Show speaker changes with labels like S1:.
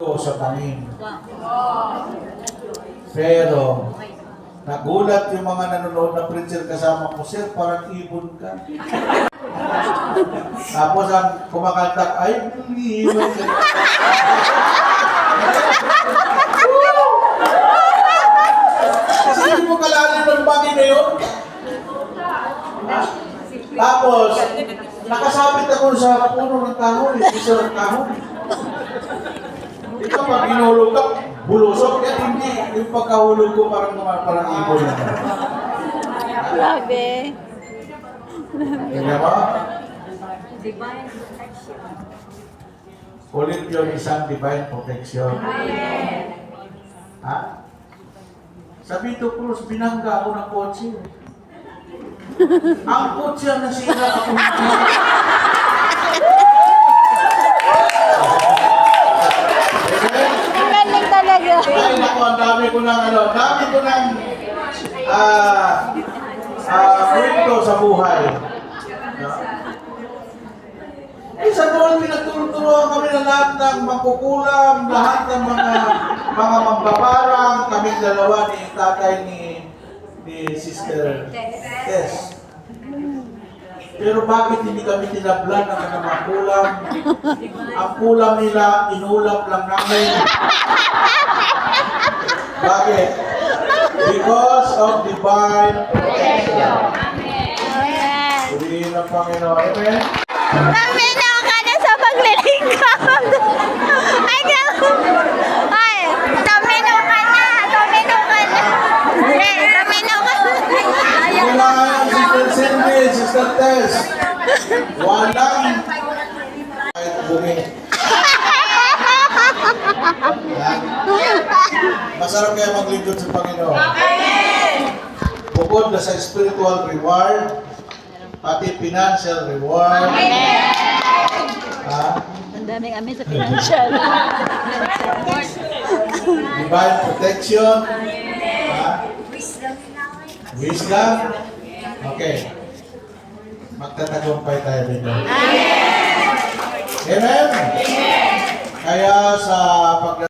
S1: ko sa tanim. Pero, nagulat yung mga nanonood na preacher kasama ko, sir, parang ibon ka. Tapos ang kumakanta, ay, ibon ka. Kasi hindi mo kalalim ng bagay na yun. Tapos, nakasabit ako sa puno ng kahoy, isa ng kahoy. Ito pag hinulog ka, bulusok, yan hindi. Yung pagkahulog ko parang ibon na.
S2: Grabe.
S1: Kaya ba?
S3: Divine protection.
S1: Ulit yung isang divine protection. Ha? Sa Vito Cruz, binangga ako ng kotse. Ang kotse ang nasira ako.
S2: Ang galing talaga.
S1: Ay, naku, ang dami ko ng kwento sa buhay. Eh, sa doon, pinagturuan kami ng lahat ng mangkukulam, lahat ng mga mambabarang, kaming dalawa ni tatay ni Sister Tess. Pero bakit hindi kami tinablan ng mga kulam? Ang kulam nila, inulap lang namin. Bakit? Because of divine protection.
S2: Amen.
S1: Purihin ang Panginoon. Amen?
S2: Tumino ka na sa paglilingkod. Ay, ay, tumino ka na. Tumino ka na. Tumino ka na.
S1: Wala yung Sister Cindy, Sister Tess. Walang kahit bumi. Masarap kaya maglingkod sa Panginoon. Bukod na sa spiritual reward, pati financial reward. Ha?
S2: Ang daming amin sa financial.
S1: Divine protection. Ha? Wisdom. Okay. Magtatagumpay tayo dito. Amen? Kaya sa pagdadasal